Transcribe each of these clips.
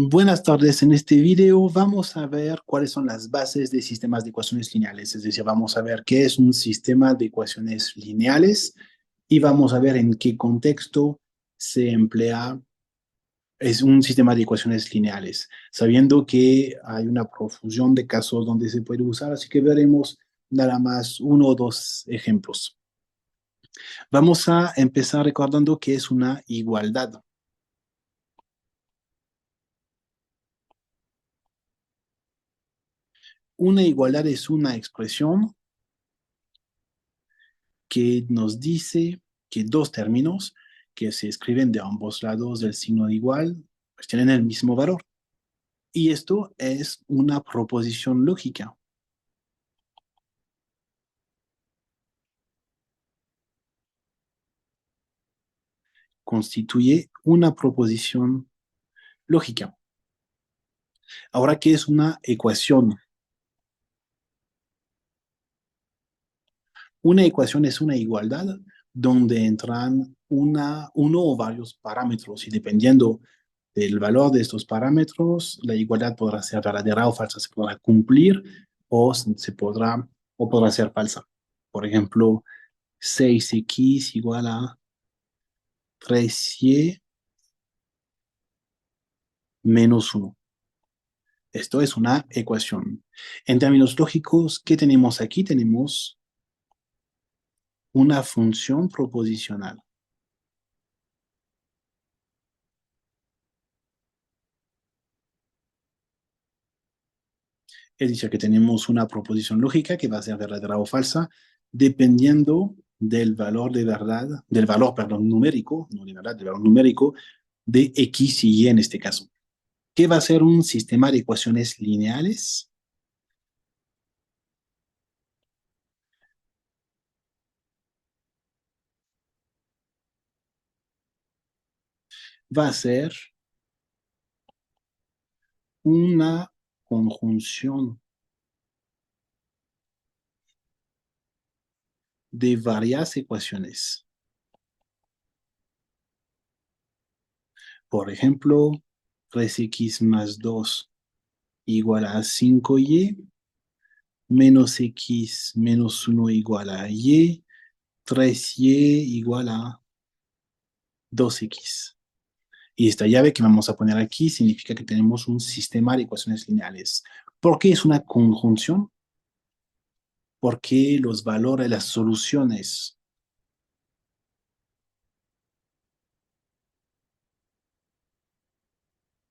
Buenas tardes. En este video vamos a ver cuáles son las bases de sistemas de ecuaciones lineales. Es decir, vamos a ver qué es un sistema de ecuaciones lineales y vamos a ver en qué contexto se emplea es un sistema de ecuaciones lineales, sabiendo que hay una profusión de casos donde se puede usar, así que veremos nada más uno o dos ejemplos. Vamos a empezar recordando que es una igualdad. Una igualdad es una expresión que nos dice que dos términos que se escriben de ambos lados del signo de igual, pues tienen el mismo valor. Y esto es una proposición lógica. Constituye una proposición lógica. Ahora, ¿qué es una ecuación? Una ecuación es una igualdad donde entran uno o varios parámetros y dependiendo del valor de estos parámetros, la igualdad podrá ser verdadera o falsa, se podrá cumplir o podrá ser falsa. Por ejemplo, 6x igual a 3y menos 1. Esto es una ecuación. En términos lógicos, ¿qué tenemos aquí? Tenemos una función proposicional. Es decir, que tenemos una proposición lógica que va a ser verdadera o falsa dependiendo del valor de verdad, del valor, perdón, numérico, no de verdad, del valor numérico de X y Y en este caso. ¿Qué va a ser un sistema de ecuaciones lineales? Va a ser una conjunción de varias ecuaciones. Por ejemplo, 3x más 2 igual a 5y, menos x menos 1 igual a y, 3y igual a 2x. Y esta llave que vamos a poner aquí significa que tenemos un sistema de ecuaciones lineales. ¿Por qué es una conjunción? Porque los valores, las soluciones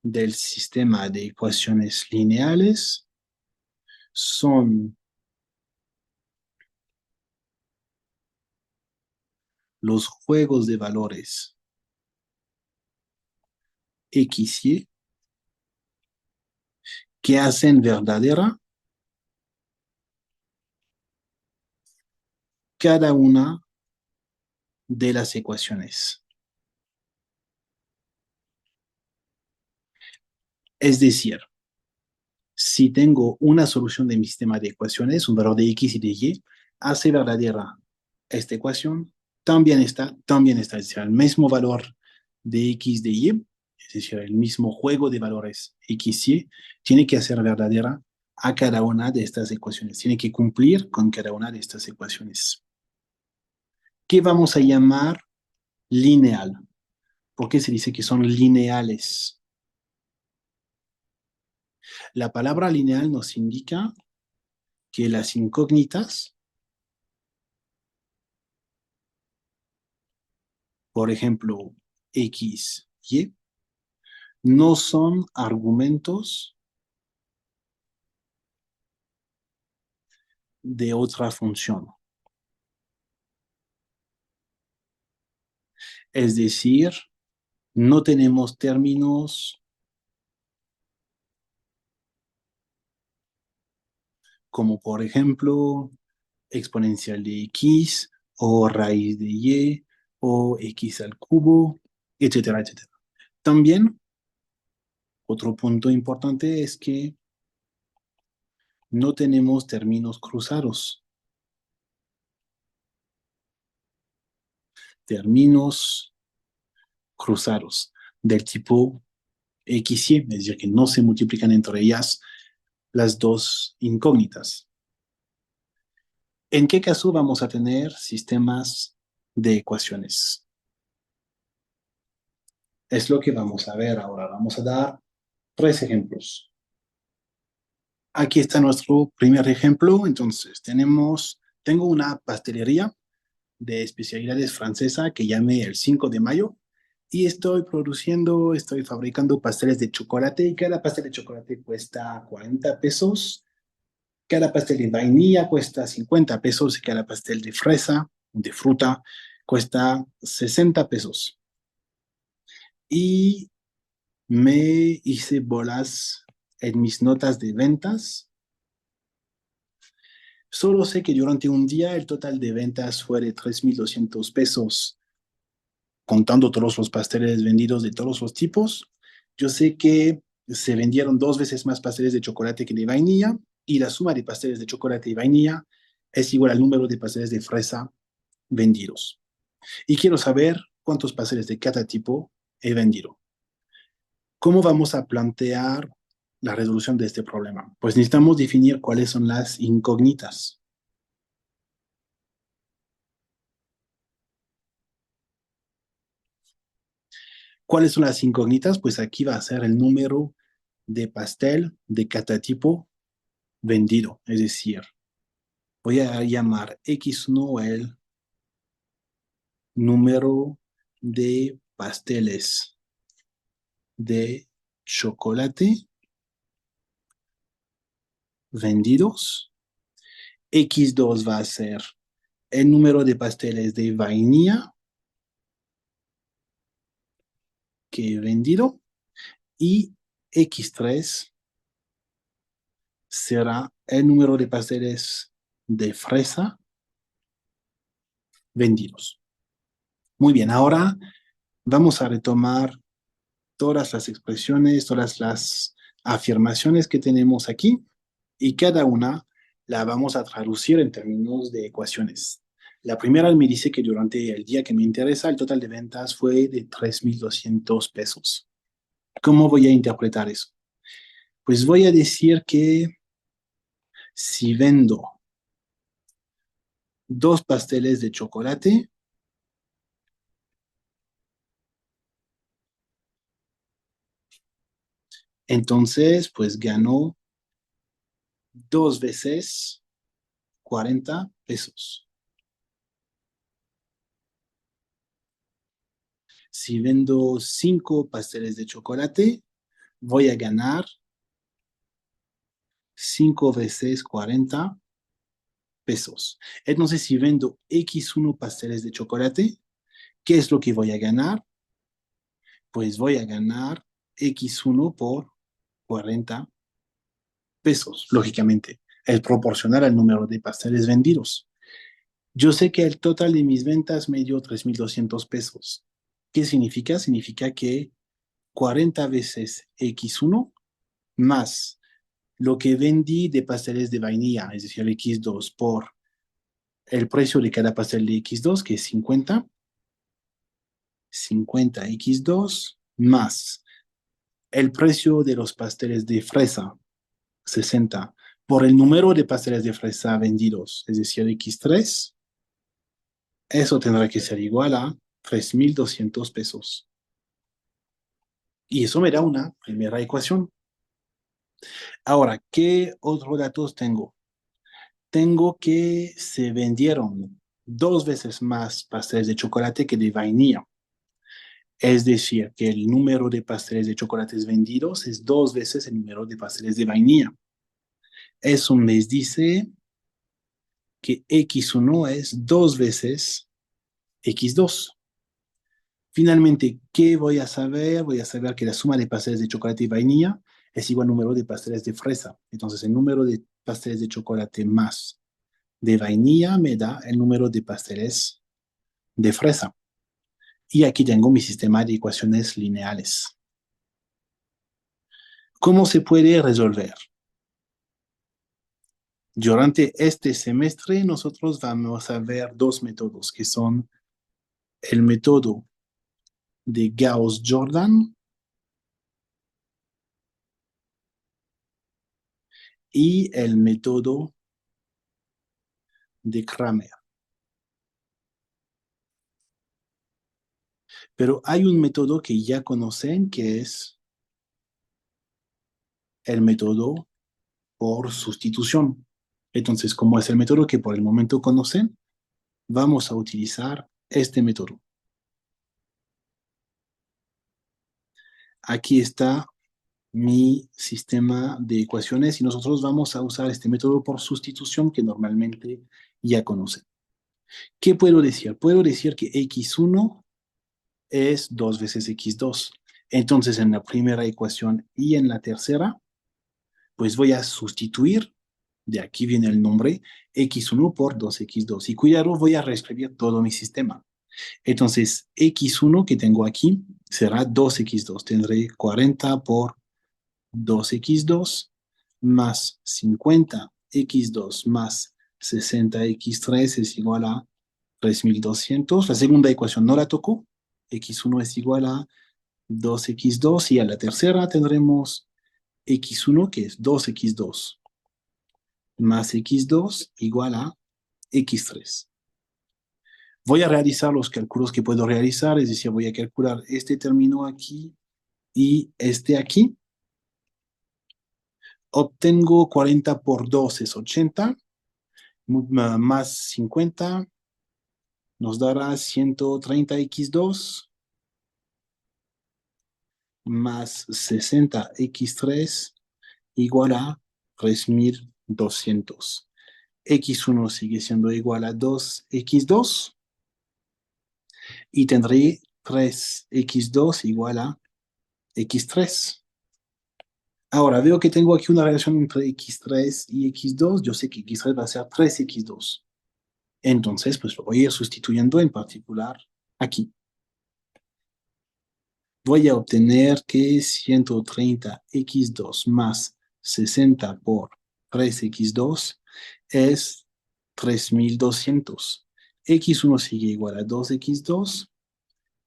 del sistema de ecuaciones lineales son los juegos de valores x, y que hacen verdadera cada una de las ecuaciones. Es decir, si tengo una solución de mi sistema de ecuaciones, un valor de x y de y, hace verdadera esta ecuación, también está, es decir, el mismo valor de x de y, es decir, el mismo juego de valores x y, tiene que hacer verdadera a cada una de estas ecuaciones, tiene que cumplir con cada una de estas ecuaciones. ¿Qué vamos a llamar lineal? ¿Por qué se dice que son lineales? La palabra lineal nos indica que las incógnitas, por ejemplo, x, y, no son argumentos de otra función. Es decir, no tenemos términos como, por ejemplo, exponencial de x o raíz de y o x al cubo, etcétera, etcétera. También, otro punto importante es que no tenemos términos cruzados. Términos cruzados del tipo X, Y, es decir, que no se multiplican entre ellas las dos incógnitas. ¿En qué caso vamos a tener sistemas de ecuaciones? Es lo que vamos a ver ahora. Vamos a dar tres ejemplos. Aquí está nuestro primer ejemplo. Entonces, tengo una pastelería de especialidades francesa que llamé el 5 de mayo y estoy fabricando pasteles de chocolate y cada pastel de chocolate cuesta 40 pesos, cada pastel de vainilla cuesta 50 pesos y cada pastel de fresa, de fruta, cuesta 60 pesos. Y me hice bolas en mis notas de ventas. Solo sé que durante un día el total de ventas fue de 3.200 pesos, contando todos los pasteles vendidos de todos los tipos. Yo sé que se vendieron 2 veces más pasteles de chocolate que de vainilla y la suma de pasteles de chocolate y vainilla es igual al número de pasteles de fresa vendidos. Y quiero saber cuántos pasteles de cada tipo he vendido. ¿Cómo vamos a plantear la resolución de este problema? Pues necesitamos definir cuáles son las incógnitas. ¿Cuáles son las incógnitas? Pues aquí va a ser el número de pastel de cada tipo vendido. Es decir, voy a llamar X1 el número de pasteles de chocolate vendidos. X2 va a ser el número de pasteles de vainilla que he vendido. Y X3 será el número de pasteles de fresa vendidos. Muy bien, ahora vamos a retomar todas las expresiones, todas las afirmaciones que tenemos aquí y cada una la vamos a traducir en términos de ecuaciones. La primera me dice que durante el día que me interesa el total de ventas fue de 3.200 pesos. ¿Cómo voy a interpretar eso? Pues voy a decir que si vendo 2 pasteles de chocolate, entonces pues gano 2 veces 40 pesos. Si vendo 5 pasteles de chocolate, voy a ganar 5 veces 40 pesos. Entonces, si vendo X1 pasteles de chocolate, ¿qué es lo que voy a ganar? Pues voy a ganar X1 por 40 pesos, lógicamente. Es proporcional al número de pasteles vendidos. Yo sé que el total de mis ventas me dio 3.200 pesos. ¿Qué significa? Significa que 40 veces X1 más lo que vendí de pasteles de vainilla, es decir, X2 por el precio de cada pastel de X2, que es 50 X2 más el precio de los pasteles de fresa, 60, por el número de pasteles de fresa vendidos, es decir, X3, eso tendrá que ser igual a 3.200 pesos. Y eso me da una primera ecuación. Ahora, ¿qué otros datos tengo? Tengo que se vendieron 2 veces más pasteles de chocolate que de vainilla. Es decir, que el número de pasteles de chocolates vendidos es 2 veces el número de pasteles de vainilla. Eso me dice que X1 es 2 veces X2. Finalmente, ¿qué voy a saber? Voy a saber que la suma de pasteles de chocolate y vainilla es igual al número de pasteles de fresa. Entonces, el número de pasteles de chocolate más de vainilla me da el número de pasteles de fresa. Y aquí tengo mi sistema de ecuaciones lineales. ¿Cómo se puede resolver? Durante este semestre nosotros vamos a ver dos métodos que son el método de Gauss-Jordan y el método de Kramer. Pero hay un método que ya conocen que es el método por sustitución. Entonces, como es el método que por el momento conocen, vamos a utilizar este método. Aquí está mi sistema de ecuaciones y nosotros vamos a usar este método por sustitución que normalmente ya conocen. ¿Qué puedo decir? Puedo decir que x1 es 2 veces x2. Entonces, en la primera ecuación y en la tercera, pues voy a sustituir, de aquí viene el nombre, x1 por 2x2. Y cuidado, voy a reescribir todo mi sistema. Entonces, x1 que tengo aquí será 2x2. Tendré 40 por 2x2 más 50x2 más 60x3 es igual a 3200. La segunda ecuación no la toco. X1 es igual a 2x2 y a la tercera tendremos x1 que es 2x2 más x2 igual a x3. Voy a realizar los cálculos que puedo realizar, es decir, voy a calcular este término aquí y este aquí. Obtengo 40 por 2 es 80, más 50 nos dará 130x2 más 60x3 igual a 3200. X1 sigue siendo igual a 2x2 y tendré 3x2 igual a x3. Ahora veo que tengo aquí una relación entre x3 y x2. Yo sé que x3 va a ser 3x2. Entonces, pues lo voy a ir sustituyendo en particular aquí. Voy a obtener que 130x2 más 60 por 3x2 es 3200. X1 sigue igual a 2x2,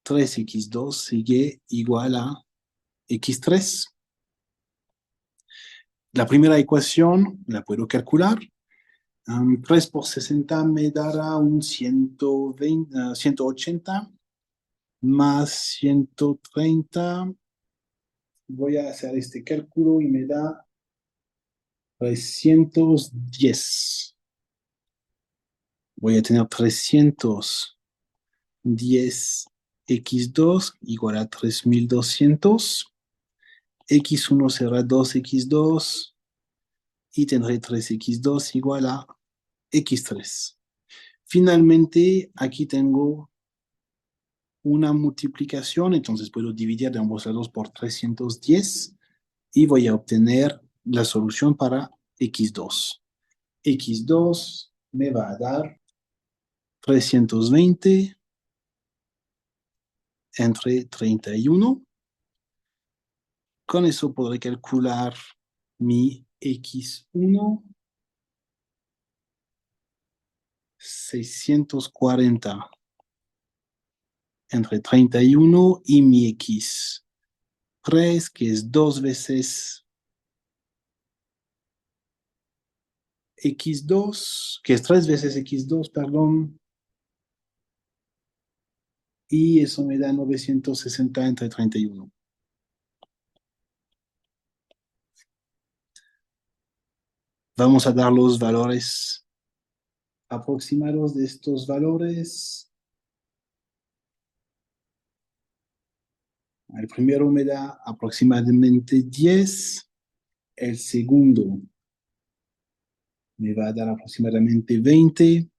3x2 sigue igual a x3. La primera ecuación la puedo calcular. 3 por 60 me dará un 120, 180 más 130. Voy a hacer este cálculo y me da 310. Voy a tener 310x2 igual a 3200. X1 será 2x2 y tendré 3x2 igual a x3. Finalmente, aquí tengo una multiplicación, entonces puedo dividir de ambos lados por 310 y voy a obtener la solución para x2. X2 me va a dar 320 entre 31. Con eso podré calcular mi x1, 640 entre 31 y mi x3, que es 2 veces x2, que es 3 veces x2, perdón, y eso me da 960 entre 31. Vamos a dar los valores aproximados de estos valores. El primero me da aproximadamente 10. El segundo me va a dar aproximadamente 20.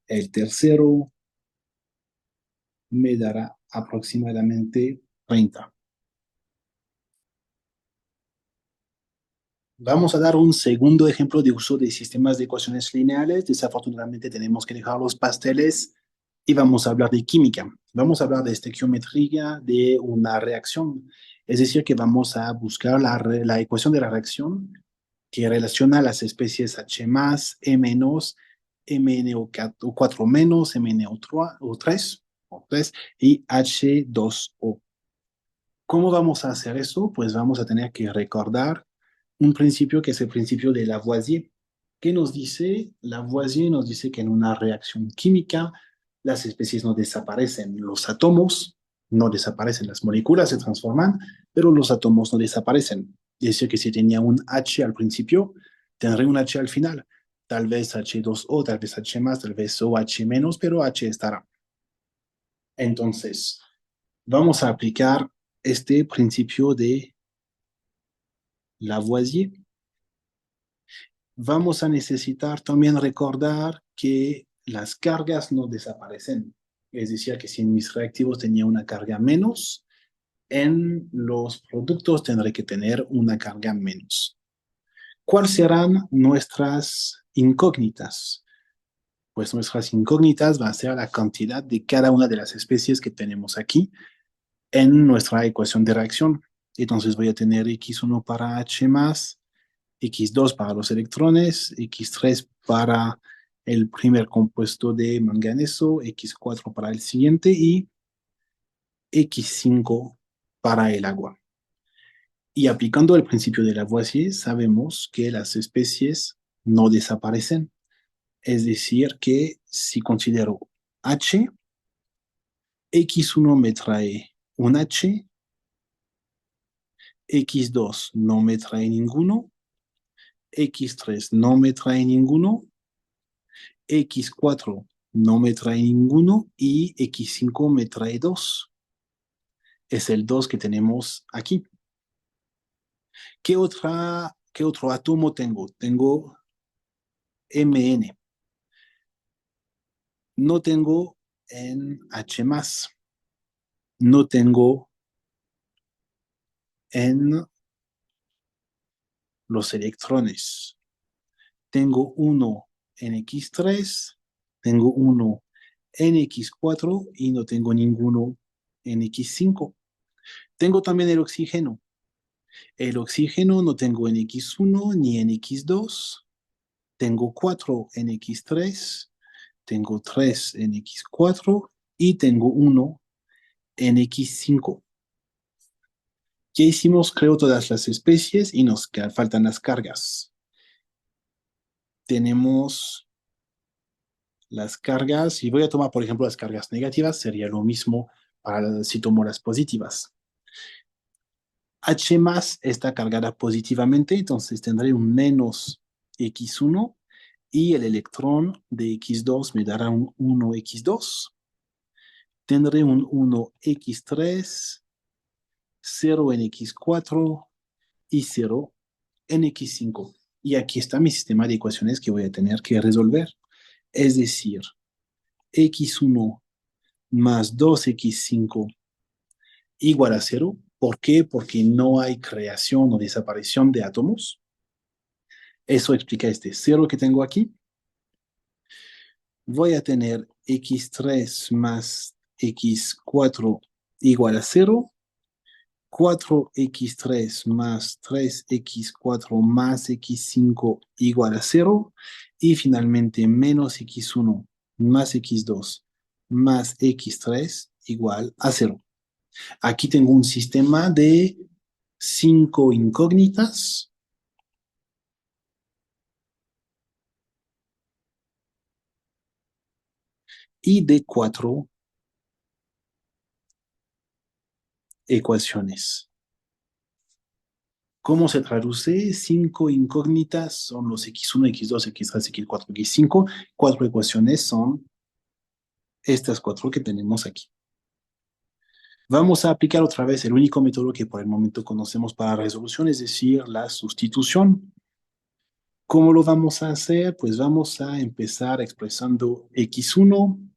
El tercero me dará aproximadamente 30. Vamos a dar un segundo ejemplo de uso de sistemas de ecuaciones lineales. Desafortunadamente tenemos que dejar los pasteles y vamos a hablar de química. Vamos a hablar de estequiometría de una reacción. Es decir, que vamos a buscar la ecuación de la reacción que relaciona las especies H más, E menos, MnO4 menos, MnO3 y H2O. ¿Cómo vamos a hacer eso? Pues vamos a tener que recordar un principio que es el principio de Lavoisier. ¿Qué nos dice? Lavoisier nos dice que en una reacción química las especies no desaparecen, los átomos no desaparecen, las moléculas se transforman, pero los átomos no desaparecen. Es decir, que si tenía un H al principio, tendré un H al final. Tal vez H2O, tal vez H más, tal vez OH menos, pero H estará. Entonces, vamos a aplicar este principio de Lavoisier. Vamos a necesitar también recordar que las cargas no desaparecen. Es decir, que si en mis reactivos tenía una carga menos, en los productos tendré que tener una carga menos. ¿Cuáles serán nuestras incógnitas? Pues nuestras incógnitas va a ser la cantidad de cada una de las especies que tenemos aquí en nuestra ecuación de reacción. Entonces voy a tener X1 para H más, X2 para los electrones, X3 para el primer compuesto de manganeso, X4 para el siguiente y X5 para el agua. Y aplicando el principio de Lavoisier, sabemos que las especies no desaparecen. Es decir, que si considero H, X1 me trae un H, X2 no me trae ninguno, X3 no me trae ninguno, X4 no me trae ninguno y X5 me trae dos. Es el 2 que tenemos aquí. ¿Qué otro átomo tengo? Tengo Mn. No tengo en H+. No tengo en los electrones. Tengo uno en X3, tengo uno en X4 y no tengo ninguno en X5. Tengo también el oxígeno. El oxígeno no tengo en X1 ni en X2. Tengo 4 en X3, tengo 3 en X4 y tengo uno en X5. Ya hicimos, creo, todas las especies y nos faltan las cargas. Tenemos las cargas, y voy a tomar, por ejemplo, las cargas negativas, sería lo mismo para si tomo las positivas. H más está cargada positivamente, entonces tendré un menos X1 y el electrón de X2 me dará un 1X2. Tendré un 1X3, 0 en X4 y 0 en X5. Y aquí está mi sistema de ecuaciones que voy a tener que resolver. Es decir, X1 más 2X5 igual a 0. ¿Por qué? Porque no hay creación o desaparición de átomos. Eso explica este 0 que tengo aquí. Voy a tener X3 más X4 igual a 0. 4X3 más 3X4 más X5 igual a 0. Y finalmente menos X1 más X2 más X3 igual a 0. Aquí tengo un sistema de 5 incógnitas y de 4 ecuaciones. ¿Cómo se traduce? 5 incógnitas son los X1, X2, X3, X4, X5. 4 ecuaciones son estas 4 que tenemos aquí. Vamos a aplicar otra vez el único método que por el momento conocemos para resolución, es decir, la sustitución. ¿Cómo lo vamos a hacer? Pues vamos a empezar expresando X1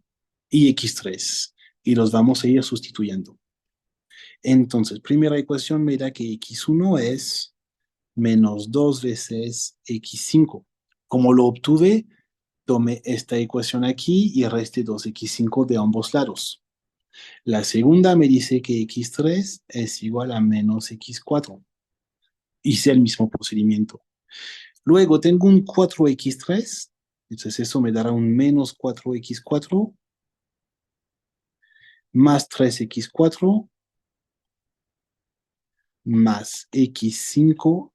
y X3 y los vamos a ir sustituyendo. Entonces, primera ecuación me da que X1 es menos 2 veces X5. Como lo obtuve, tomé esta ecuación aquí y resté 2X5 de ambos lados. La segunda me dice que X3 es igual a menos X4. Hice el mismo procedimiento. Luego tengo un 4X3, entonces eso me dará un menos 4X4 más 3X4 más X5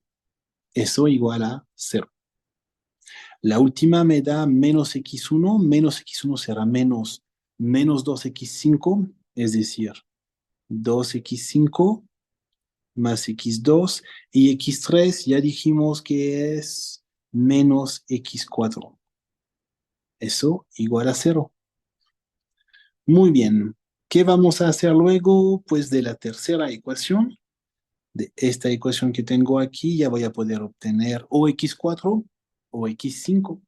Eso igual a 0. La última me da menos x1 será menos 2x5, es decir, 2x5 más x2, y x3 ya dijimos que es menos x4. Eso igual a 0. Muy bien. ¿Qué vamos a hacer luego? Pues de la tercera ecuación, de esta ecuación que tengo aquí, ya voy a poder obtener o x4 o x5.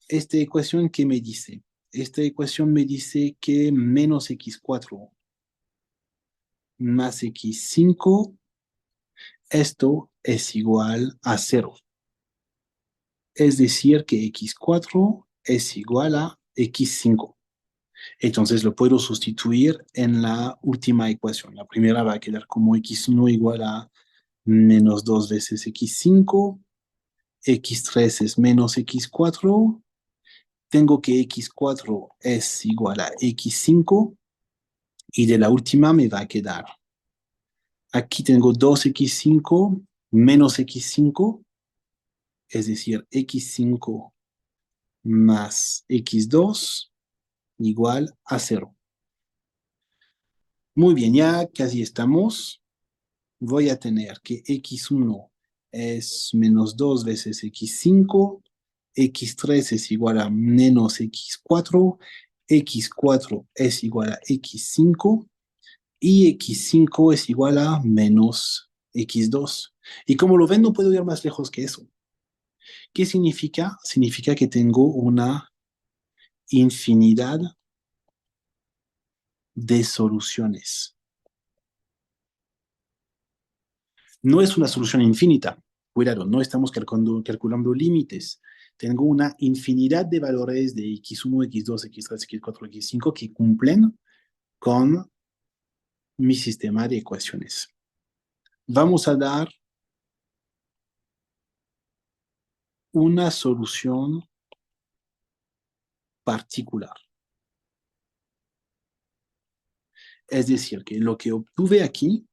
Esta ecuación, ¿qué me dice? Esta ecuación me dice que menos x4 más x5, esto es igual a 0. Es decir, que x4 es igual a x5. Entonces lo puedo sustituir en la última ecuación. La primera va a quedar como x1 igual a menos 2 veces x5, x3 es menos x4, tengo que x4 es igual a x5, y de la última me va a quedar. Aquí tengo 2x5 menos x5, es decir, x5 más x2 igual a 0. Muy bien, ya casi estamos. Voy a tener que x1 es menos 2 veces x5, x3 es igual a menos x4, x4 es igual a x5, y x5 es igual a menos x2. Y como lo ven, no puedo ir más lejos que eso. ¿Qué significa? Significa que tengo una infinidad de soluciones. No es una solución infinita. Cuidado, no estamos calculando límites. Tengo una infinidad de valores de x1, x2, x3, x4, x5 que cumplen con mi sistema de ecuaciones. Vamos a dar una solución particular. Es decir, que lo que obtuve aquí,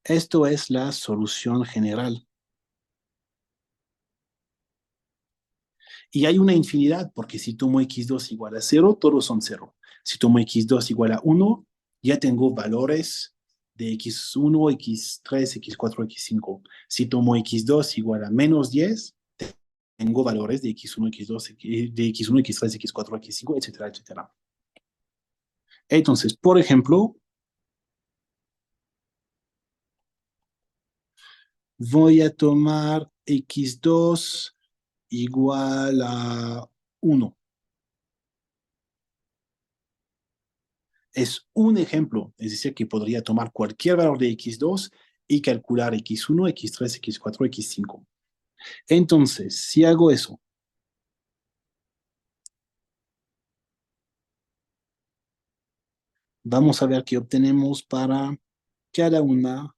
esto es la solución general. Y hay una infinidad, porque si tomo x2 igual a 0, todos son 0. Si tomo x2 igual a 1, ya tengo valores de x1, x3, x4, x5. Si tomo x2 igual a menos 10, tengo valores de x1, x2, de x1, x3, x4, x5, etcétera, etcétera. Entonces, por ejemplo, voy a tomar x2 igual a 1. Es un ejemplo, es decir, que podría tomar cualquier valor de x2 y calcular x1, x3, x4, x5. Entonces, si hago eso, vamos a ver qué obtenemos para cada una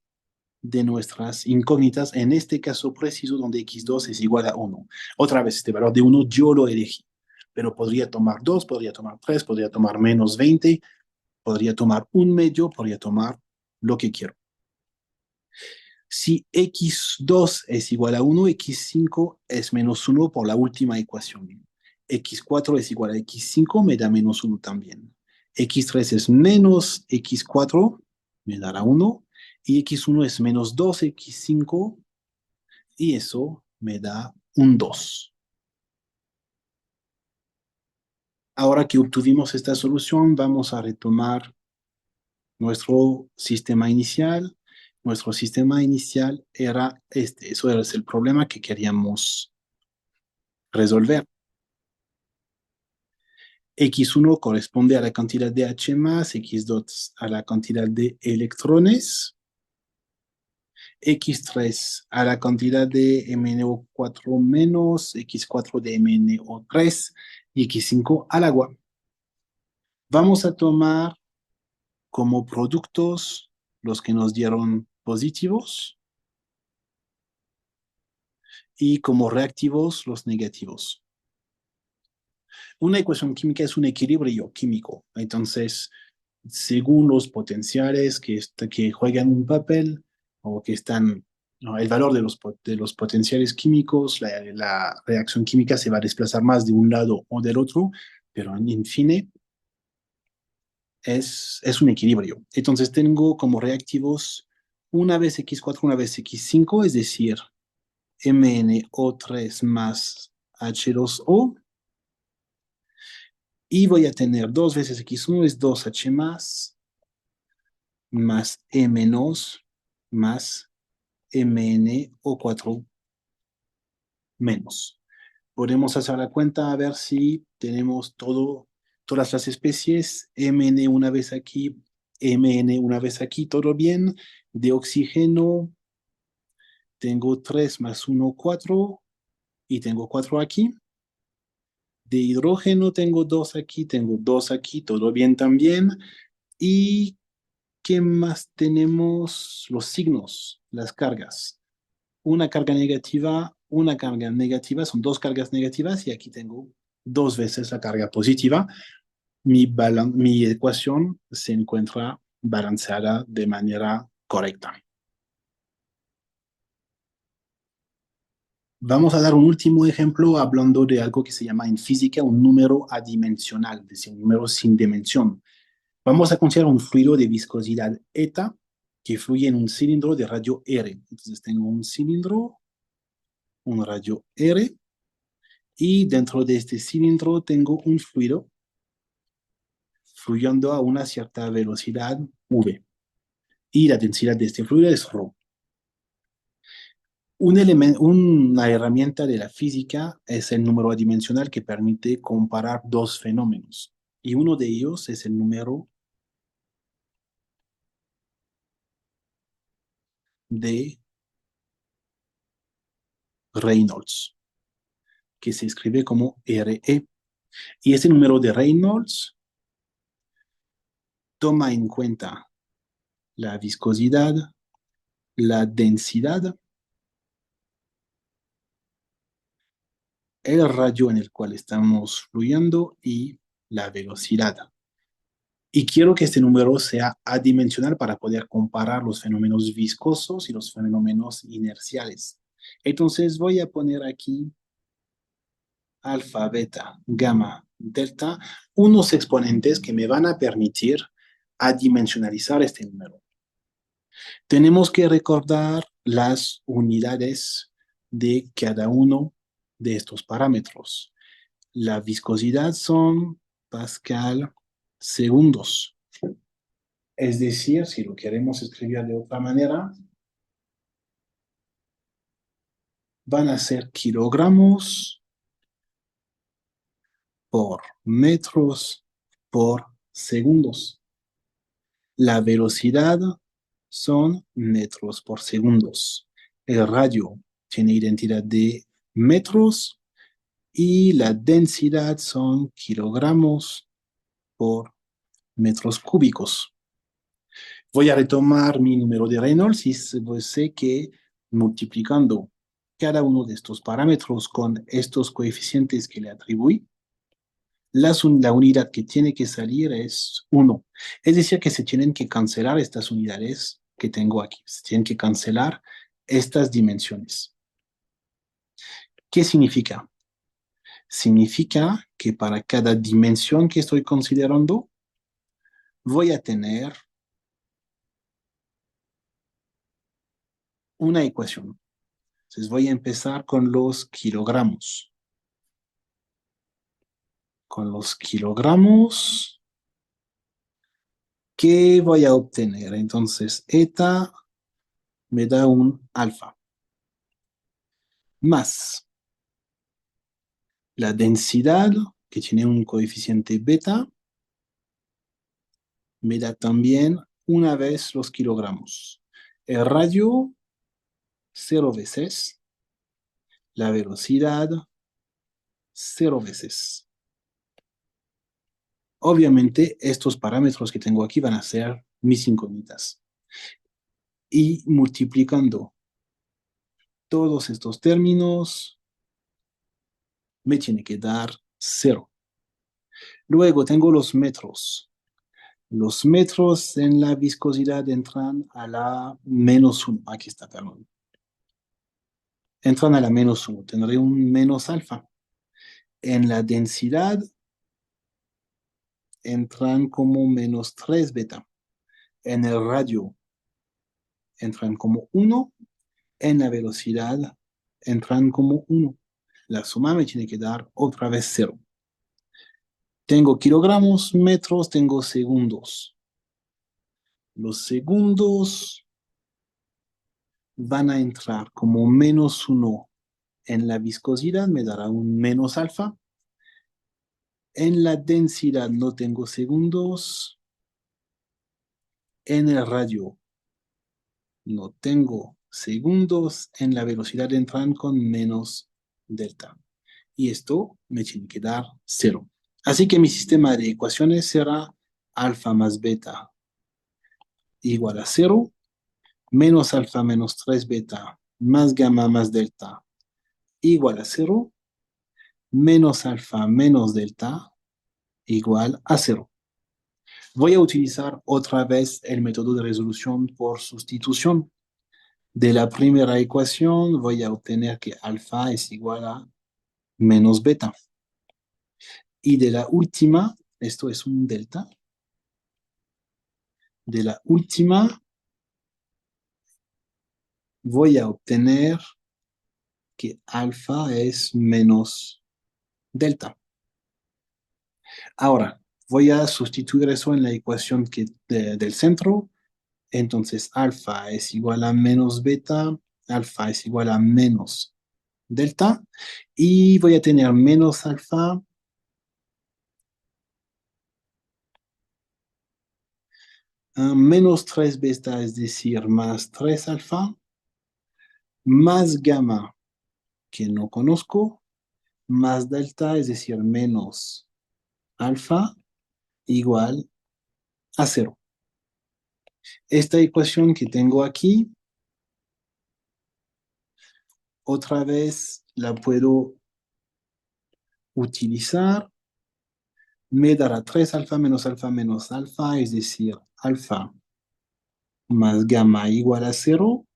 de nuestras incógnitas, en este caso preciso donde x2 es igual a 1. Otra vez, este valor de 1 yo lo elegí, pero podría tomar 2, podría tomar 3, podría tomar menos 20, podría tomar un medio, podría tomar lo que quiero. Si x2 es igual a 1, x5 es menos 1 por la última ecuación. x4 es igual a x5, me da menos 1 también. x3 es menos x4, me dará 1. Y x1 es menos 2x5, y eso me da un 2. Ahora que obtuvimos esta solución, vamos a retomar nuestro sistema inicial. Nuestro sistema inicial era este. Eso era el problema que queríamos resolver. X1 corresponde a la cantidad de H más, X2 a la cantidad de electrones, X3 a la cantidad de MnO4 menos, X4 de MnO3 y X5 al agua. Vamos a tomar como productos los que nos dieron positivos y como reactivos los negativos. Una ecuación química es un equilibrio químico. Entonces, según los potenciales que juegan un papel o que están ¿no? El valor de los potenciales químicos, la reacción química se va a desplazar más de un lado o del otro, pero en fin es un equilibrio. Entonces tengo como reactivos una vez X4, una vez X5, es decir, MnO3 más H2O, y voy a tener dos veces X1 es 2H más M- más MnO4 menos. Podemos hacer la cuenta a ver si tenemos todas las especies, Mn una vez aquí, Mn una vez aquí, todo bien. De oxígeno tengo 3 más uno 4 y tengo 4 aquí. De hidrógeno tengo 2 aquí, tengo 2 aquí, todo bien también. ¿Y qué más tenemos? Los signos, las cargas. Una carga negativa, son dos cargas negativas y aquí tengo dos veces la carga positiva. Mi ecuación se encuentra balanceada de manera correcta. Vamos a dar un último ejemplo hablando de algo que se llama en física un número adimensional, es decir, un número sin dimensión. Vamos a considerar un fluido de viscosidad eta que fluye en un cilindro de radio R. Entonces tengo un cilindro, un radio R, y dentro de este cilindro tengo un fluido fluyendo a una cierta velocidad V. Y la densidad de este fluido es ρ. Una herramienta de la física es el número adimensional que permite comparar dos fenómenos. Y uno de ellos es el número de Reynolds, que se escribe como RE. Y este número de Reynolds toma en cuenta la viscosidad, la densidad, el radio en el cual estamos fluyendo y la velocidad. Y quiero que este número sea adimensional para poder comparar los fenómenos viscosos y los fenómenos inerciales. Entonces voy a poner aquí alfa, beta, gamma, delta, unos exponentes que me van a permitir adimensionalizar este número. Tenemos que recordar las unidades de cada uno de estos parámetros. La viscosidad son Pascal segundos. Es decir, si lo queremos escribir de otra manera, van a ser kilogramos por metros por segundos. La velocidad son metros por segundos. El radio tiene identidad de metros y la densidad son kilogramos por metros cúbicos. Voy a retomar mi número de Reynolds y sé que multiplicando cada uno de estos parámetros con estos coeficientes que le atribuí, la unidad que tiene que salir es 1. Es decir, que se tienen que cancelar estas unidades que tengo aquí. Se tienen que cancelar estas dimensiones. ¿Qué significa? Significa que para cada dimensión que estoy considerando, voy a tener una ecuación. Entonces voy a empezar con los kilogramos. Con los kilogramos, ¿qué voy a obtener? Entonces, eta me da un alfa, más la densidad, que tiene un coeficiente beta, me da también una vez los kilogramos. El radio, 0 veces. La velocidad, 0 veces. Obviamente, estos parámetros que tengo aquí van a ser mis incógnitas. Y multiplicando todos estos términos, me tiene que dar 0. Luego tengo los metros. Los metros en la viscosidad entran a la -1. Aquí está, perdón. entran a la menos uno. Tendré un menos alfa. En la densidad entran como menos 3 beta. En el radio entran como uno. En la velocidad entran como uno. La suma me tiene que dar otra vez cero. Tengo kilogramos, metros, tengo segundos. Los segundos van a entrar como menos uno en la viscosidad, me dará un menos alfa. En la densidad no tengo segundos. En el radio no tengo segundos. En la velocidad entran con menos delta. Y esto me tiene que dar cero. Así que mi sistema de ecuaciones será alfa más beta igual a cero, menos alfa menos 3 beta más gamma más delta igual a cero, menos alfa menos delta igual a cero. Voy a utilizar otra vez el método de resolución por sustitución. De la primera ecuación voy a obtener que alfa es igual a menos beta. Y de la última, esto es un delta. De la última voy a obtener que alfa es menos delta. Ahora, voy a sustituir eso en la ecuación del centro. Entonces, alfa es igual a menos beta, alfa es igual a menos delta, y voy a tener menos alfa menos 3 beta, es decir, más 3 alfa, más gamma, que no conozco, más delta, es decir, menos alfa, igual a cero. Esta ecuación que tengo aquí, otra vez la puedo utilizar. Me dará 3 alfa menos alfa, es decir, alfa más gamma igual a cero,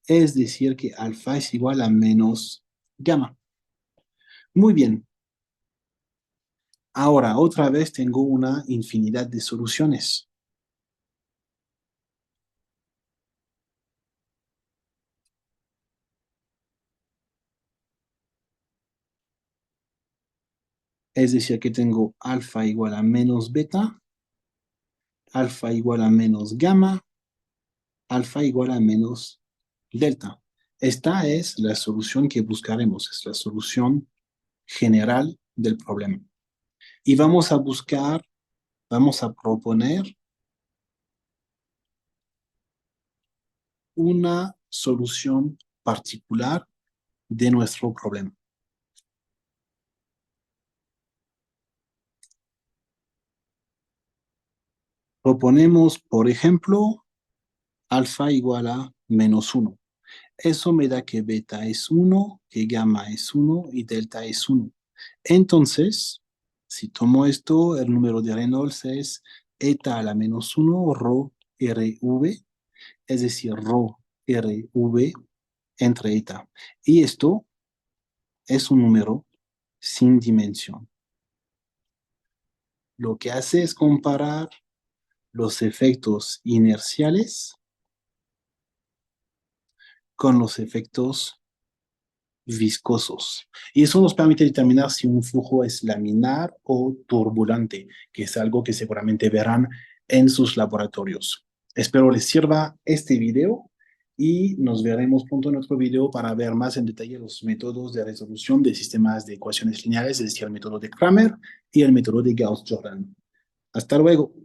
es decir, que alfa es igual a menos gamma. Muy bien. Ahora, otra vez tengo una infinidad de soluciones. Es decir, que tengo alfa igual a menos beta, alfa igual a menos gamma, alfa igual a menos delta. Esta es la solución que buscaremos, es la solución general del problema. Y vamos a buscar, vamos a proponer una solución particular de nuestro problema. Proponemos, por ejemplo, alfa igual a menos 1. Eso me da que beta es 1, que gamma es 1 y delta es 1. Entonces, si tomo esto, el número de Reynolds es eta a la menos 1 rho RV, es decir, rho RV entre eta. Y esto es un número sin dimensión. Lo que hace es comparar los efectos inerciales con los efectos viscosos. Y eso nos permite determinar si un flujo es laminar o turbulente, que es algo que seguramente verán en sus laboratorios. Espero les sirva este video y nos veremos pronto en otro video para ver más en detalle los métodos de resolución de sistemas de ecuaciones lineales, es decir, el método de Cramer y el método de Gauss-Jordan. Hasta luego.